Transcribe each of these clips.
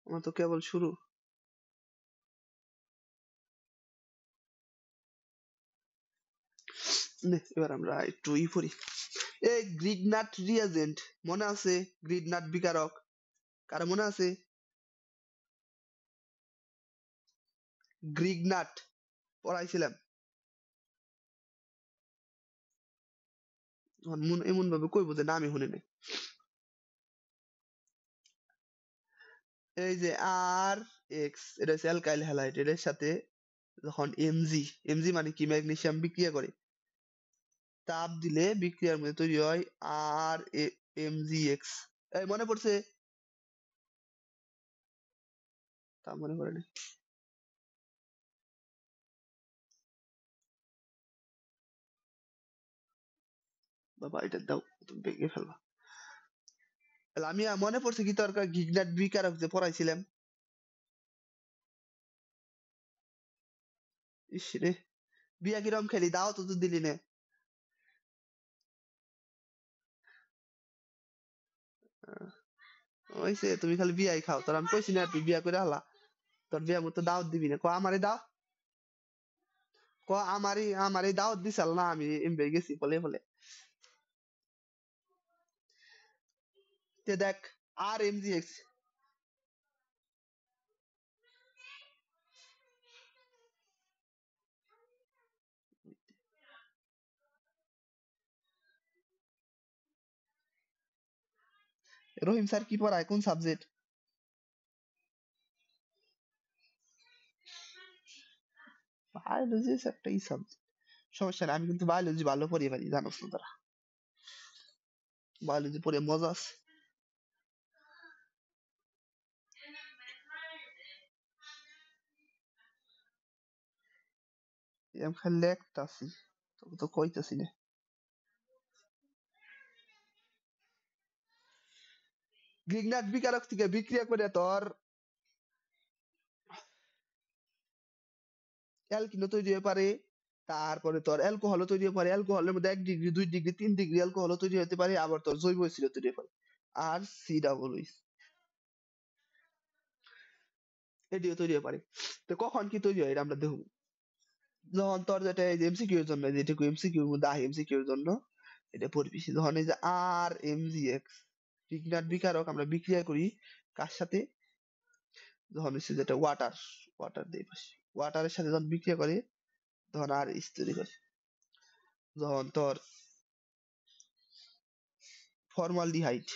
আমার তো কেবল শুরু। এবার আমরা একটু পড়ি। এই গ্রিগনাট রিয়েজেন্ট মনে আছে? গ্রিগনাট বিকারক কার মনে আছে? গ্রিগনাট পড়াইছিলাম। এমন ভাবে কইব যে নামই শুনি নাই। এই যে আর এক্স এটা হচ্ছে অ্যালকাইল হ্যালাইড, এর সাথে যখন এমজি মানে কি ম্যাগনেসিয়াম বিক্রিয়া করে, তাপ দিলে বিক্রিয়ার মধ্যে তৈরি হয় আর এমজি এক্স। এই মনে পড়ছে? তা মনে পড়ে না। বাবা এটা দাও, তুমি ভেঙে ফেলবা। তাহলে আমি মনে পড়ছে কি তরকার গিগনাট বিকারক যে পড়াইছিলাম। ইস রে, বিয়া কিরম খেলি, দাও তো তো দিলি না। ওইসে তুমি খালি বিয়াই খাও, তোর আমি কইছি না তুই বিয়া করে হালা, তোর বিয়া মতো দাওয়াত দিবি না, ক আমারে দাও, ক আমারই দাওয়াত দিছাল না, আমি এমবে গেছি বলে বলে। তে দেখ আর এমজি এক্স। রহিম স্যার কি পড়ায়, কোন সাবজেক্ট? বায়োলজি একটাই সাবজেক্ট, সমস্যা নাই, আমি কিন্তু বায়োলজি ভালো পড়িয়ে পারি, জানোস না তোরা, বায়োলজি পড়ে মজা আছে। আমি খালি লেখতাছি, তোকে তো কইতাছি না। গ্রিগনাট বিকারক থেকে বিক্রিয়া করে তোর অ্যালকিনও তৈরি হতে পারে, তারপরে তোর অ্যালকোহলও তৈরি হতে পারে, অ্যালকোহলের মধ্যে 1 ডিগ্রি 2 ডিগ্রি 3 ডিগ্রি অ্যালকোহলও তৈরি হতে পারে, আবার তোর জৈব অ্যাসিডও তৈরি হতে পারে। আর সি ডাবল ওইচ এটিও তৈরি হতে পারে। তো কখন কি তৈরি হয় এটা আমরা দেখব, যখন তোর যেটা এই যে এমসিকিউ এর জন্য, যেটুকু এমসিকিউ এর মধ্যে আহে এমসিকিউ এর জন্য এটা পড়বি, যখন এই যে আর এমজিএক্স গ্রিগনাট বিকারক আমরা বিক্রিয়া করি কার সাথে, যখন হচ্ছে যেটা ওয়াটার দিয়ে পাশে ওয়াটারের সাথে যখন বিক্রিয়া করে তখন আর এইচ তৈরি করে। যখন তোর ফর্মালডিহাইড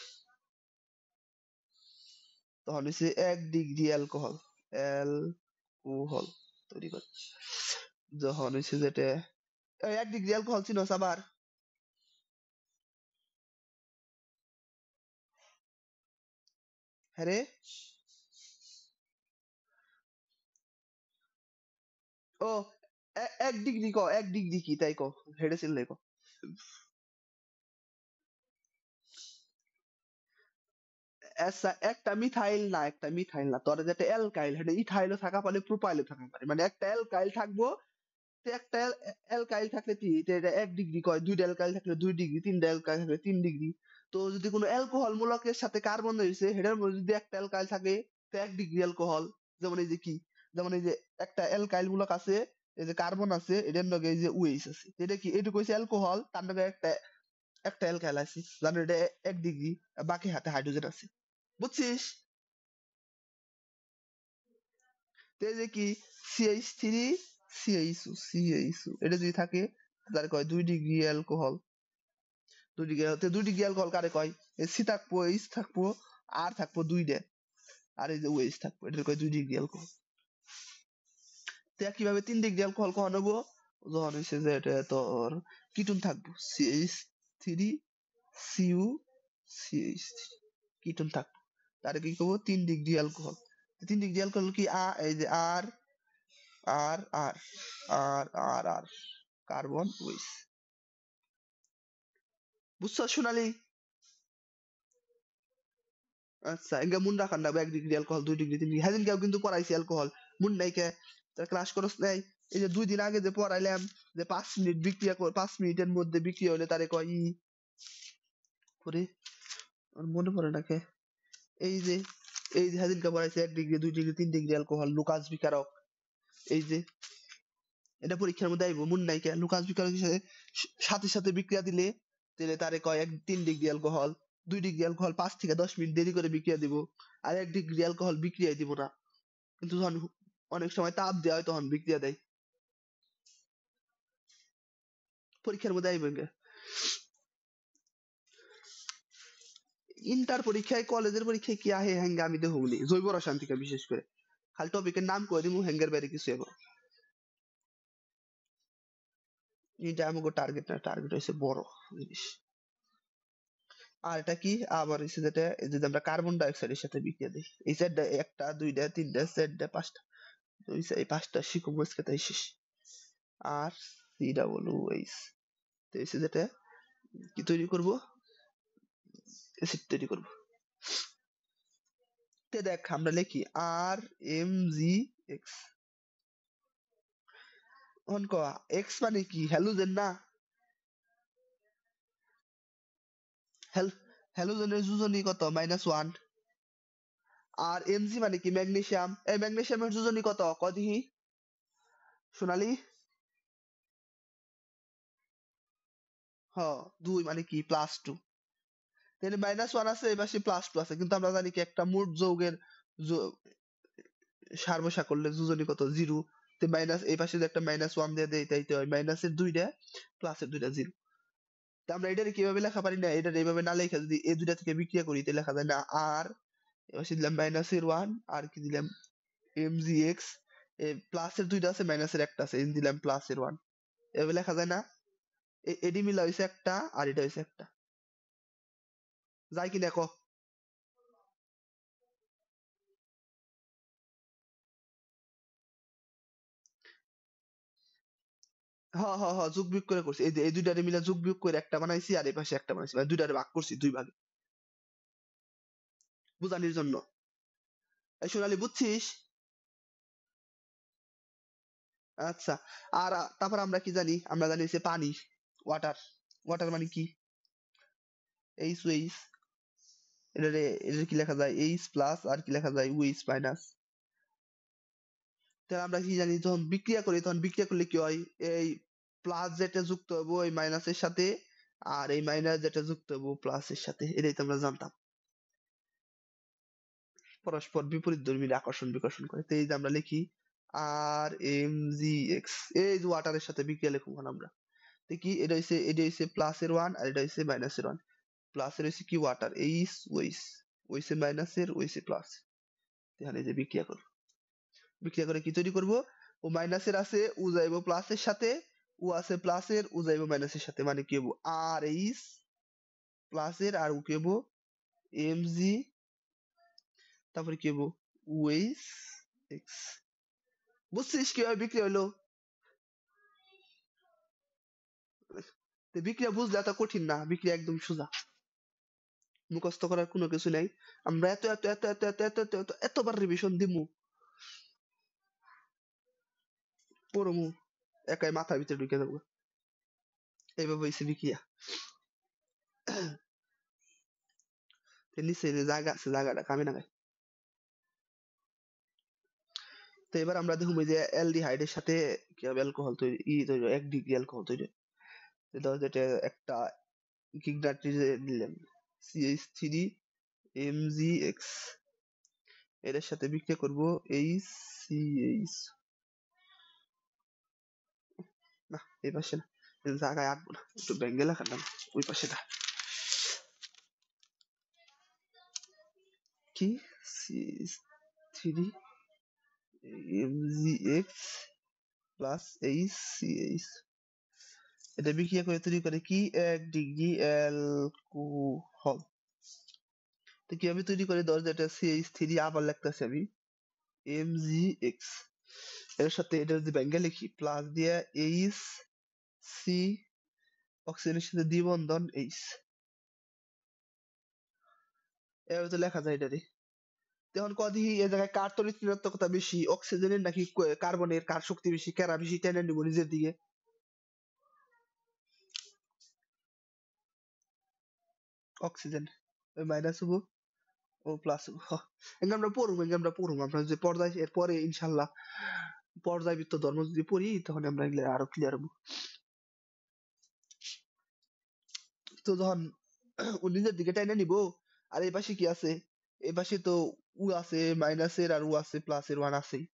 তখন হচ্ছে 1 ডিগ্রি অ্যালকোহল তৈরি করে। যখন হচ্ছে যেটা 1 ডিগ্রি অ্যালকোহল চিনোস আবার, হ্যাঁ রে, ও 1 ডিগ্রি ক 1 ডিগ্রি কি তাই ক, হেডে চিনলে ক। আচ্ছা একটা মিথাইল না তোর যেটা অ্যালকাইল, সেটা ইথাইলও থাকা পারে প্রোপাইলও থাকা পারে, মানে একটা অ্যালকাইল থাকবো, তো একটা অ্যালকাইল থাকলে কি এটা 1 ডিগ্রি কয়, 2টা অ্যালকাইল থাকলে 2 ডিগ্রি, 3টা অ্যালকাইল থাকলে 3 ডিগ্রি। তো যদি কোনো অ্যালকোহল মূলকের সাথে কার্বন হয়েছে সেটার মধ্যে যদি একটা অ্যালকাইল থাকে তো 1 ডিগ্রি অ্যালকোহল। যেমন এই যে কি, যেমন এই যে একটা অ্যালকাইল মূলক আছে, এই যে কার্বন আছে, এটার লগে এই যে ওএইচ আছে, এটা কি এটুকু হইছে অ্যালকোহল, তার লগে একটা একটা অ্যালকাইল আছে জানো এটা 1 ডিগ্রি, বাকি হাতে হাইড্রোজেন আছে, বুঝছিস? তো এই যে কি CH3 CH2 এটা যদি থাকে তার কয় 2 ডিগ্রি অ্যালকোহল। 2 ডিগ্রি অ্যালকোহল কারে কয়? সি থাকবো, এইচ থাকবো, আর থাকবো 2টা, আর এই যে ওএইচ থাকবো, এটা কয় 2 ডিগ্রি অ্যালকোহল। তো কিভাবে 3 ডিগ্রি অ্যালকোহল কখন হবো, যখন হচ্ছে যে এটা তোর কিটোন থাকবো CH3CuCH3 কিটোন থাকবো, তারে কি করবো 3 ডিগ্রি অ্যালকোহল। 3 ডিগ্রি অ্যালকোহল কি এই যে আর আর আর আর আর আর কার্বন ওইচ, বুঝছো সোনালি? আচ্ছা এগুলা মন রাখার না, 1 ডিগ্রি অ্যালকোহল 2 ডিগ্রি 3 ডিগ্রি হ্যাঁ কেউ কিন্তু পড়াইছি অ্যালকোহল, মন নাই কে? ক্লাস করস নাই? এই যে 2 দিন আগে যে পড়াইলাম যে 5 মিনিট বিক্রিয়া 5 মিনিটের মধ্যে বিক্রিয়া হলে তারে কয় করে, আমার মনে পড়ে না কে, এই যে এই যে হাজিনকা পড়াইছে 1 degree 2 degree 3 degree alcohol Lucas বিকারক এই যে এটা পরীক্ষার মধ্যে আইবো মন নাই কে লুকাস বিকারকের সাথে সাথে সাথে বিক্রিয়া দিলে তাহলে তারে কয় 3 ডিগ্রি অ্যালকোহল 2 ডিগ্রি অ্যালকোহল 5 থেকে 10 মিনিট দেরি করে বিক্রিয়া দিব আর 1 ডিগ্রি অ্যালকোহল বিক্রিয়াই দিব না কিন্তু যখন অনেক সময় তাপ দেওয়া হয় তখন বিক্রিয়া দেয় পরীক্ষার মধ্যে আইবো ইন্টার পরীক্ষায় কলেজের পরীক্ষায় কি আহে হ্যাঙ্গা আমি দেখুনি জৈব রসায়ন থেকে বিশেষ করে খালি টপিকের নাম কই দিমু হ্যাঙ্গের বাইরে কিছু হবে এটা আমাকে টার্গেট না টার্গেট হইছে বড় জিনিস আর এটা কি আবার হইছে যেটা এই যে আমরা কার্বন ডাই অক্সাইডের সাথে বিক্রিয়া দিই এই চারটা একটা দুইটা তিনটা চারটা পাঁচটা এই পাঁচটা শিখো মুসকে তাই শেষ আর সি ডাবল ও এইচ তো হইছে যেটা কি তৈরি করব অ্যাসিড তৈরি করব তে দেখ আমরা লিখি R M G X on ক এক্স মানে কি হ্যালোজেন না হ্যালোজেনের যোজনী কত -1 আর এমজি মানে কি ম্যাগনেসিয়াম এই ম্যাগনেসিয়ামের যোজনী কত কদিহি সোনালি হ 2 মানে কি +2 তাহলে -1 আছে এই পাশে +2 আছে কিন্তু আমরা জানি কি একটা মোট যৌগের সার বসা করলে যোজনী কত 0 তে মাইনাস এই পাশে যে একটা -1 দিয়ে দেই তাইতে হয় মাইনাসের 2টা প্লাসের 2টা 0 তা আমরা এটারে কিভাবে লেখা পারি না এটা এইভাবে না লেখা যদি এই দুইটা থেকে বিক্রিয়া করি তাহলে লেখা যায় না আর এবার দিলাম -1 আর কি দিলাম mgx প্লাসের 2টা আছে মাইনাসের একটা আছে এই দিলাম +1 এভাবে লেখা যায় না এডি মিলা হইছে একটা আর এটা হইছে একটা যায় কি দেখো হ্যাঁ হ্যাঁ হ্যাঁ যোগ বিয়োগ করে করছি এই যে এই দুইটারে মিলা যোগ বিয়োগ করে একটা বানাইছি আর এই পাশে একটা বানাইছি মানে দুইটারে ভাগ করছি দুই ভাগে বুঝানির জন্য এই সোনালি বুঝছিস আচ্ছা আর তারপর আমরা কি জানি আমরা জানি যে পানি ওয়াটার ওয়াটার মানে কি এইচ ওএইচ এটা কি লেখা যায় এইচ প্লাস আর কি লেখা যায় ওএইচ মাইনাস তাহলে আমরা কি জানি যখন বিক্রিয়া করি তখন বিক্রিয়া করলে কি হয় এই প্লাস যেটা যুক্ত হবে ওই মাইনাসের সাথে আর এই মাইনাস যেটা যুক্ত হবে প্লাসের সাথে এটাই তো আমরা জানতাম পরস্পর বিপরীত ধর্মী আকর্ষণ বিকর্ষণ করে তো এই যে আমরা লিখি আর এম জি এক্স এই যে ওয়াটারের সাথে বিক্রিয়া লিখব আমরা দেখি এটা হইছে প্লাসের 1 আর এটা হইছে মাইনাসের 1 প্লাসের হইছে কি ওয়াটার এইচ ওইস ওইসে মাইনাসের ওইসে প্লাস এখানে যে বিক্রিয়া করব বিক্রিয়া করে কি তৈরি করব ও মাইনাসের আছে ও যাইবো প্লাসের সাথে ও আছে প্লাসের ও যাইবো মাইনাসের সাথে মানে কি হবো আর এইচ প্লাসের আর ও কি হবো এম জি তারপরে কি হবো ওএইচ এক্স বুঝছিস কিভাবে বিক্রি হলো তো বিক্রিয়া বুঝলে এত কঠিন না বিক্রিয়া একদম সোজা মুখস্থ করার কোনো কিছু নাই আমরা এত এত এত এত এত এত এত এত এতবার রিভিশন দিমু পড়মু একাই মাথার ভিতরে ঢুকে যাবো এইভাবে হইছে বিক্রিয়া তো নিচে যে জায়গা আছে জায়গাটা কামে না গায় তো এবার আমরা দেখুন যে অ্যালডিহাইডের সাথে কিভাবে অ্যালকোহল তৈরি তৈরি 1 ডিগ্রি অ্যালকোহল তৈরি ধর যেটা একটা কিগনাটি দিলাম CH3 MgX এর সাথে বিক্রিয়া করব HCH না এই পাশে না জায়গায় আঁকবো না একটু ব্যাঙ্গে লেখার নাম ওই পাশে না কি CH3 MgX প্লাস HCH এটা বিক্রিয়া করে তৈরি করে কি 1 ডিগ্রি অ্যালকোহল তো কিভাবে তৈরি করে ধর যেটা CH3 আবার লিখতেছি আমি MgX এর সাথে এটা যদি ব্যাঙ্গে লিখি প্লাস দিয়ে এইচ সি অক্সিজেনের সাথে দ্বিবন্ধন এইচ এভাবে তো লেখা যায় এটারে তখন কদি এই জায়গায় কার তড়িৎ ঋণাত্মকতা বেশি অক্সিজেনের নাকি কার্বনের কার শক্তি বেশি কারা বেশি টেনে নিব নিজের দিকে অক্সিজেন ওই মাইনাস হবো ও প্লাস আমরা পড়ুম আমরা যে পর্যায় এরপরে ইনশাল্লাহ পর্যায়বৃত্ত ধর্ম যদি পড়ি তখন আমরা এগুলো আরো ক্লিয়ার হবো। তো যখন ও নিজের দিকে টাইনা নিব, আর এই পাশে কি আছে, এই পাশে তো উ আছে মাইনাসের, আর উ আছে প্লাসের, ওয়ান আছেই।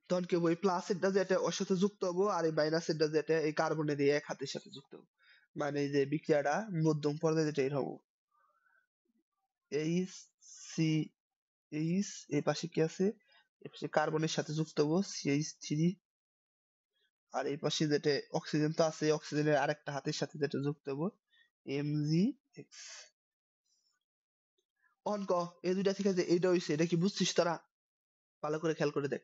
তখন কি হবো, এই প্লাসেরটা যেটা ওর সাথে যুক্ত হবো, আর এই মাইনাসেরটা যেটা এই কার্বনের এই এক হাতের সাথে যুক্ত হবো। মানে এই যে বিক্রিয়াটা মধ্যম পর্যায়ে যেটা এর হবো, এইচ সি এইচ, এই পাশে কি আছে, এই পাশে কার্বনের সাথে যুক্ত হবো CH3, আর এই পাশে যেটা অক্সিজেন তো আছে, অক্সিজেনের আরেকটা হাতের সাথে যেটা যুক্ত হবো MgX। অন ক, এই দুইটা থেকে যে এইটা হইছে এটা কি বুঝছিস তোরা? ভালো করে খেয়াল করে দেখ।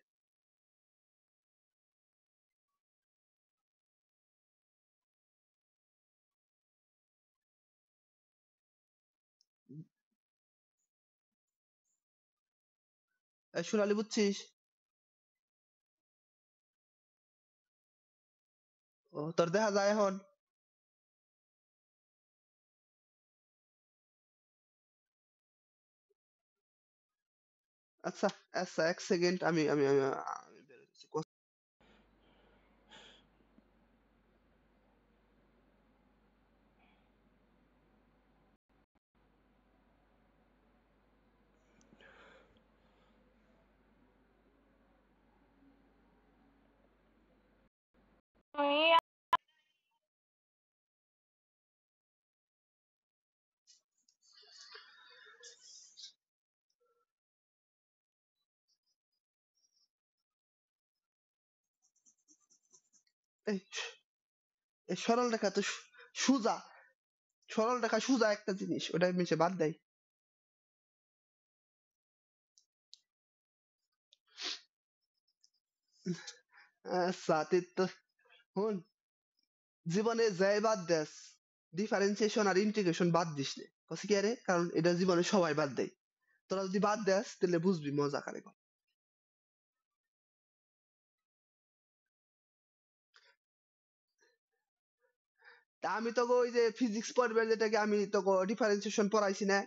এই সোনালি বুঝছিস? ও তোর দেখা যায় এখন? আচ্ছা আচ্ছা, এক সেকেন্ড, আমি বের হইতেছি। এই এই সরল রেখা তো সুজা, সরল রেখা সুজা একটা জিনিস, ওটা মিশে বাদ দেয়। আচ্ছা তো হন, জীবনে যাই বাদ দেস, ডিফারেন্সিয়েশন আর ইন্টিগ্রেশন বাদ দিস নে। কস কি আরে, কারণ এটা জীবনে সবাই বাদ দেয়। তোরা যদি বাদ দেস তাহলে বুঝবি মজা কারে কয়। তা আমি তোকে ওই যে ফিজিক্স পড়বে যেটাকে আমি তোকে ডিফারেন্সিয়েশন পড়াইছি না,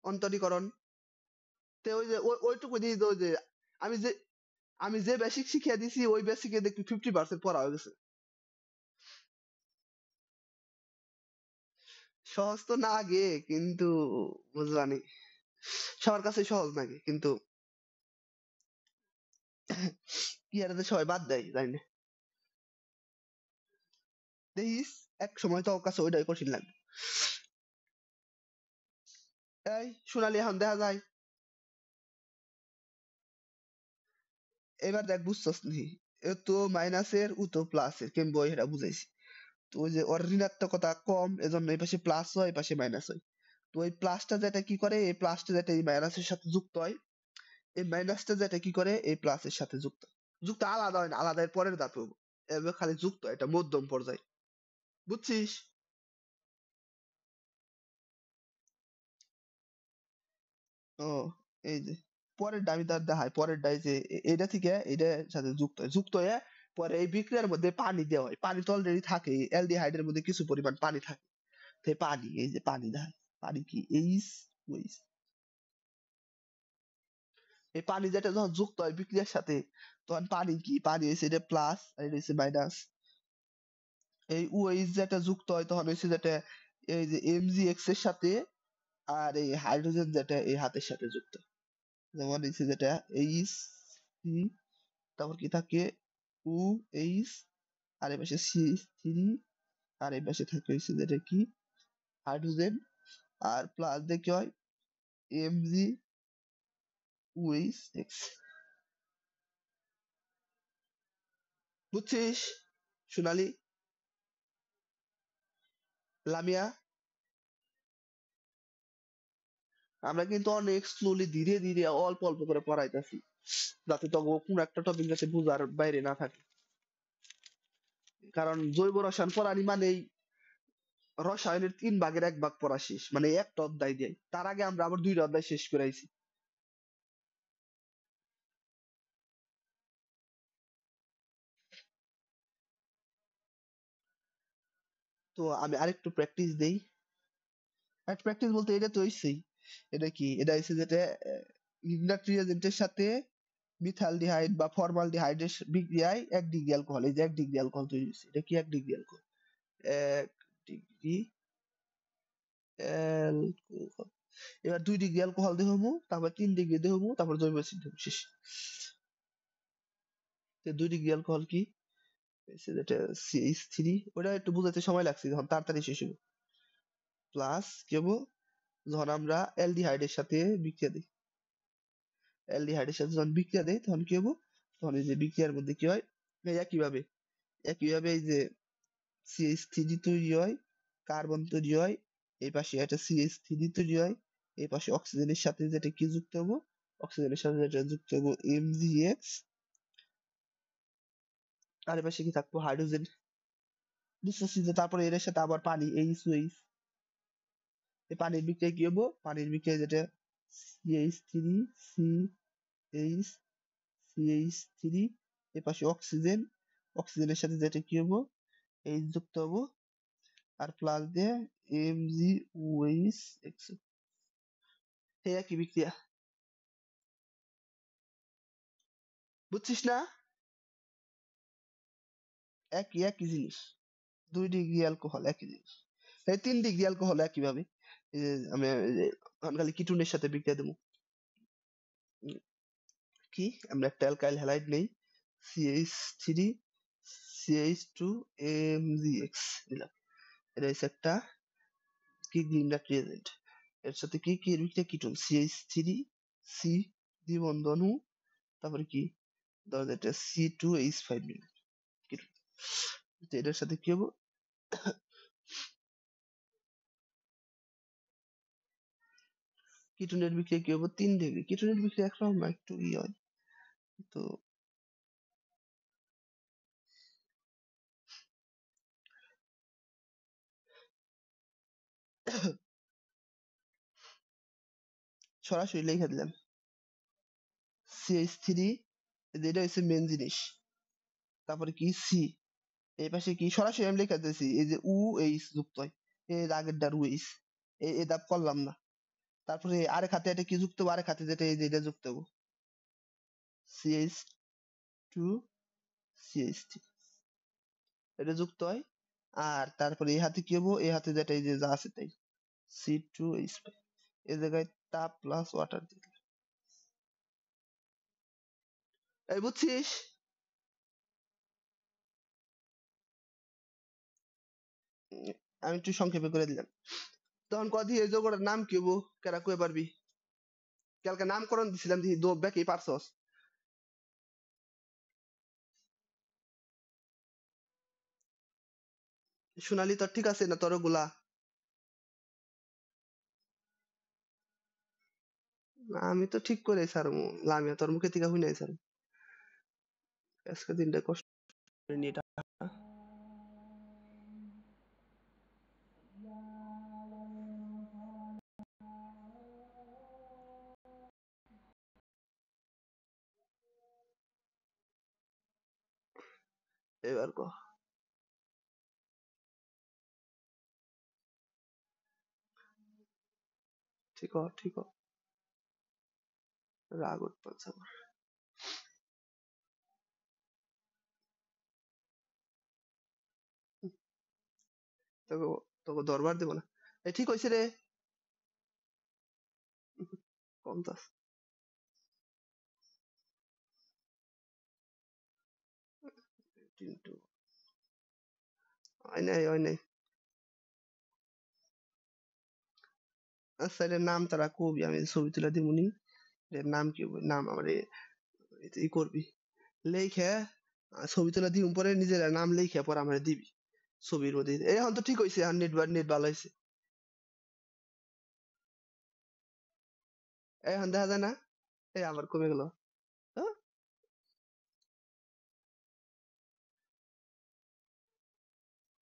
অন্তরীকরণ, তে ওই যে ওইটুকু দিয়ে ওই যে আমি যে আমি যে বেসিক শিখিয়ে দিছি ওই বেসিকে দেখবি 50% পড়া হয়ে গেছে। সহজ তো না আগে, কিন্তু বুঝবানি সবার কাছে সহজ নাকি, কিন্তু কি আর সবাই বাদ দেয় জানি না। দেখিস এক সময় তোর কাছে ওইটাই কঠিন লাগবে। এই সোনালি এখন দেখা যায়? এবার দেখ বুঝছস নি, এ তো মাইনাসের ও তো প্লাসের কেমন এটা বুঝাইছি। তো ওই যে ওর ঋণাত্মকতা কম, এজন্য এই পাশে প্লাস হয় এই পাশে মাইনাস হয়। তো এই প্লাসটা যেটা কি করে, এই প্লাসটা যেটা এই মাইনাসের সাথে যুক্ত হয়, এই মাইনাসটা যেটা কি করে এই প্লাসের সাথে যুক্ত হয়। যুক্ত আলাদা হয় না, আলাদা এর পরের ধাপে হবো। এবার খালি যুক্ত হয়, এটা মধ্যম পর্যায়। বুঝছিস? ও এই যে পরের ডামি তার দেখায়, পরের ডাই যে এটা থেকে এটার সাথে যুক্ত হয়ে পরে এই বিক্রিয়ার মধ্যে পানি দেওয়া হয়। পানি তো অলরেডি থাকে, অ্যালডিহাইডের মধ্যে কিছু পরিমাণ পানি থাকে। তো এই পানি, এই যে পানি দেখায়, পানি কি এইচ ওইচ, এই পানি যেটা যখন যুক্ত হয় বিক্রিয়ার সাথে, তখন পানি কি, পানি হয়েছে এটা প্লাস আর এটা হচ্ছে মাইনাস। এই ওএইচ যেটা যুক্ত হয় তখন হচ্ছে যেটা এই যে এমজিএক্স এর সাথে, আর এই হাইড্রোজেন যেটা এই হাতের সাথে যুক্ত। যেমন হচ্ছে যেটা এইচ সি, তারপর কি থাকে ও এইচ, আর এই পাশে সি থ্রি, আর এই পাশে থাকে হচ্ছে যেটা কি হাইড্রোজেন, আর প্লাস দিয়ে কি হয় এমজি ওএইচ এক্স। বুঝছিস সোনালি? লামিয়া, আমরা কিন্তু অনেক স্লোলি ধীরে ধীরে অল্প অল্প করে পড়াইতেছি, যাতে তো কোন একটা টপিক যাতে বুঝার বাইরে না থাকে। কারণ জৈব রসায়ন পড়ানি মানেই রসায়নের 3 ভাগের 1 ভাগ পড়া শেষ, মানে একটা অধ্যায় দিয়ে। তার আগে আমরা আবার 2টা অধ্যায় শেষ করে আইছি। তো আমি আরেকটু প্র্যাকটিস দেই। অ্যাড প্র্যাকটিস বলতে এটা তো হইছেই। এটা কি? এটা হইছে যেটা ইগনাট রিয়েজেন্টের সাথে মিথালডিহাইড বা ফর্মালডিহাইডের বিক্রিয়ায় 1 ডিগ্রি অ্যালকোহল, এই যে 1 ডিগ্রি অ্যালকোহল তৈরি হইছে। এটা কি 1 ডিগ্রি অ্যালকোহল? 1 degree alcohol. এবার 2 ডিগ্রি অ্যালকোহল দেবো, তারপর 3 ডিগ্রি দেবো, তারপর জৈব অ্যাসিড দেবো, শেষ। তো 2 ডিগ্রি অ্যালকোহল কি? যেটা CH3, ওটা একটু বুঝাতে সময় লাগছে, যখন তাড়াতাড়ি শেষ হবে। প্লাস কি হবো, যখন আমরা অ্যালডিহাইডের সাথে বিক্রিয়া দিই, অ্যালডিহাইডের সাথে যখন বিক্রিয়া দেই তখন কি হবো, তখন এই যে বিক্রিয়ার মধ্যে কি হয়, এই একইভাবে এই যে CH3 তৈরি হয়, কার্বন তৈরি হয়, এই পাশে একটা CH3 তৈরি হয়, এই পাশে অক্সিজেনের সাথে যেটা কি যুক্ত হবো, অক্সিজেনের সাথে যেটা যুক্ত হবো MgX, আর এই পাশে কি থাকবো, হাইড্রোজেন ডিসোসিয়েট, তারপরে এর সাথে আবার পানি H2H, এই পানির বিক্রিয়া কি হবো, পানির বিক্রিয়া যেটা CH3 CH CH3, এর পাশে অক্সিজেন, অক্সিজেনের সাথে যেটা কি হবো, H যুক্ত হবো, আর প্লাস দিয়ে MgOH, এই একই বিক্রিয়া। বুঝছিস না? একই একই জিনিস। 2 ডিগ্রি অ্যালকোহল একই জিনিস। এই 3 ডিগ্রি অ্যালকোহল একইভাবে। এই যে আমি এই যে এখন খালি কিটোনের সাথে বিক্রিয়া দেবো। উম, কি, আমরা একটা অ্যালকাইল হ্যালাইড নেই, CH3 CH2 MgX দিলাম। এটা হচ্ছে একটা কি, গ্রিনডার্ট রিয়েজেন্ট। এর সাথে কি কি এর বিক্রিয়া, কিটোন CH3 C দ্বিবন্ধ অণু, তারপরে কি, ধরো এটা C2H5 নিলাম, কিটোন। তো এটার সাথে কি হবো, কিটোনের বিক্রিয়া কি হবো, 3 ডিগ্রি। কিটোনের বিক্রিয়া একরকম না, একটু ই হয়। তো সরাসরি লিখে দিলাম CH3, যেটা হচ্ছে মেন জিনিস, তারপরে কি সি, এই পাশে কি, সরাসরি আমি লিখে দিয়েছি, এই যে UH যুক্ত হয়, এর আগের ডার UH, এই ধাপ করলাম না। তারপরে আরেক হাতে এটা কি যুক্ত হবো, আরেক হাতে যেটা এই যে এটা যুক্ত হবো, CH2 CH3, এটা যুক্ত হয়। আর তারপরে এই হাতে কি হবো, এই হাতে যেটা এই যে যা আছে তাই, C2H5, এই জায়গায় তাপ প্লাস ওয়াটার দিতে। এই বুঝছিস? উম, আমি একটু সংক্ষেপে করে দিলাম। তখন কদি এই যোগটার নাম কি হবো, কেরা কয়ে পারবি? কালকে নামকরণ দিছিলাম, দিহি দো ব্যাকি পারছস? সোনালি তোর ঠিক আছে না, তোর গুলা? আমি তো ঠিক করে ছাড়মু, লামিয়া তোর মুখে থেকে শুনাই ছাড়। আজকে দিনটা কষ্ট করে নিয়ে এটা। এবার কহ। ঠিক হ, ঠিক হ। রাগ উঠতেছে আমার। তোকে তোকে দরবার দেবো না। এ ঠিক হয়েছে রে। কম তো আছে। কিন্তু হয় নাই, হয় নাই। আচ্ছা, এটার নাম তারা কবি, আমি ছবি তুলে দিবনি। এটার নাম কি হবে? নাম আমার ই করবি, লেখে ছবি তুলে দিম, পরে নিজের নাম লেখে পরে আমার দিবি ছবির মধ্যে। এই এখন তো ঠিক হয়েছে, এখন নেট ভালো হয়েছে। এখন দেখা যায় না? এই আবার কমে গেল। হ্যাঁ?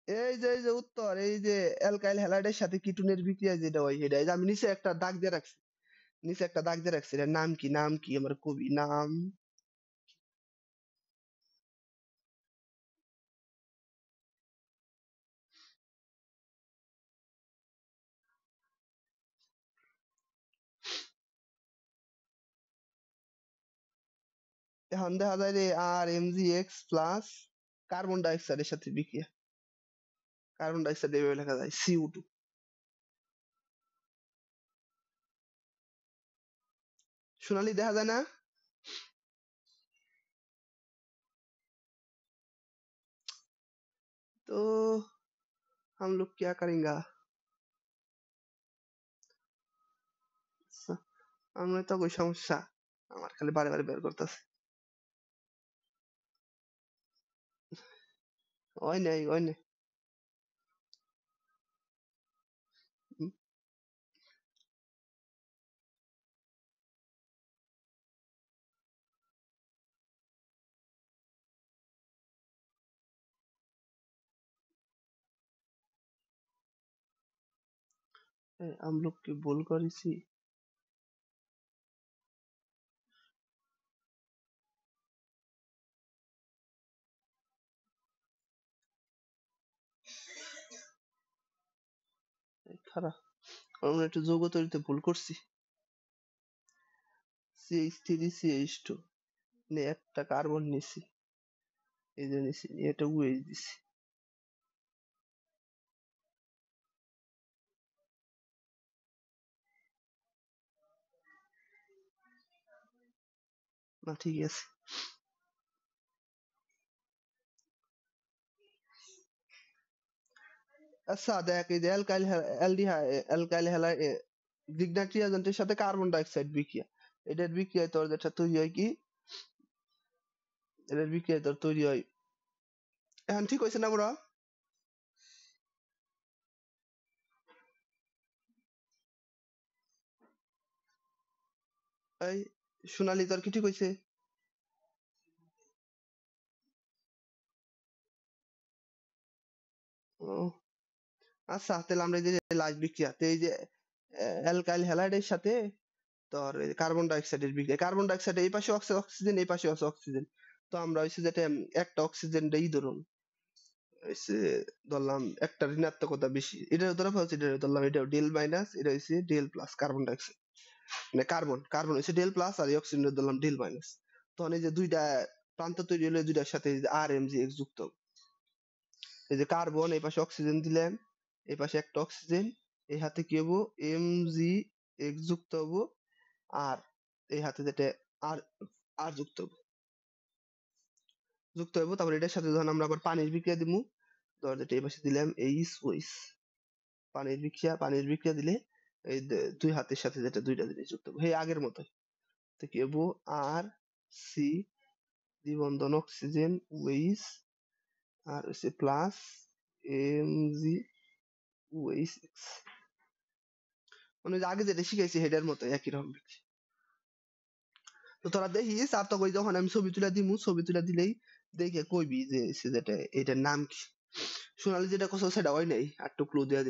এই যে উত্তর, এই যে অ্যালকাইল হ্যালাইডের সাথে কিটোনের বিক্রিয়া যেটা হয় সেটা। এই যে আমি নিচে একটা দাগ দিয়ে রাখছি, নিচে একটা দাগ দিয়ে রাখছি, এটার নাম কি, নাম কি আমার কবি নাম? এখন দেখা যায় যে আর এমজিএক্স প্লাস কার্বন ডাইঅক্সাইডের সাথে বিক্রিয়া, কার্বন ডাইঅক্সাইড এভাবে লেখা যায় CO2। সোনালি দেখা যায় না? তো हम लोग क्या करेंगे? আমরা তো কই সমস্যা, আমার খালি বারে বারে বের করতেছে। ওই নাই ওই নাই। हम लोग কি ভুল করেছি? খারাপ, আমরা একটু যৌগ তৈরিতে ভুল করছি। CH3CH2 নিয়ে একটা কার্বন নিছি, এই যে নিছি, এটা OH দিছি। না ঠিক আছে। আচ্ছা দেখ, এই যে অ্যালকাইল গ্রিগনাইট রিয়াজেন্টের সাথে কার্বন ডাইঅক্সাইড বিক্রিয়া, এটার বিক্রিয়ায় তোর যেটা তৈরি হয় কি, এটার বিক্রিয়ায় তোর তৈরি হয়, এখন ঠিক হয়েছে না বড়? এই সোনালি তোর কি ঠিক হয়েছে? ও আচ্ছা, তাহলে আমরা এই যে লাইভ বিক্রিয়াতে এই যে অ্যালকাইল হ্যালাইডের সাথে তোর কার্বন ডাইঅক্সাইডের বিক্রিয়া, কার্বন ডাইঅক্সাইড এই পাশে অক্সিজেন, এই পাশে আছে অক্সিজেন, তো আমরা হচ্ছে যেটা একটা অক্সিজেন দেই ধরুন, হচ্ছে ধরলাম একটা ঋণাত্মকতা বেশি, এটা ধরা হচ্ছে, এটা ধরলাম এটা ডেল মাইনাস, এটা হচ্ছে ডেল প্লাস কার্বন ডাইঅক্সাইড, মানে কার্বন কার্বন হচ্ছে ডেল প্লাস আর এই অক্সিজেন ধরলাম ডেল মাইনাস। তখন এই যে দুইটা প্রান্ত তৈরি হলে দুইটার সাথে আর এম জি এক্স যুক্ত, এই যে কার্বন এই পাশে অক্সিজেন দিলেন, এই পাশে একটা অক্সিজেন, এই হাতে কি হবো এম জি এক্স যুক্ত হবো, আর এই হাতে যেটা আর আর যুক্ত হবো, যুক্ত হবো, তারপর এটার সাথে যখন আমরা আবার পানির বিক্রিয়া দিমু, ধর যেটা এই পাশে দিলাম এইচ ওইচ, পানির বিক্রিয়া দিলে এই দুই হাতের সাথে যেটা দুইটা জিনিস যুক্ত হবো, এই আগের মতো, তো কি হবো আর সি দ্বিবন্ধন অক্সিজেন ওইচ, আর হচ্ছে প্লাস এম জি ওইচ, মানে যে আগে যেটা শিখাইছি সেটার মতো একই রকম। তো তোরা দেখিস, আর তখন যখন আমি ছবি তুলে দিমু, ছবি তুলে দিলেই দেখে কইবি যে যেটা এটার নাম কি। সোনালি যেটা কইছো সেটা হয় নাই, আর একটু ক্লু দিয়ে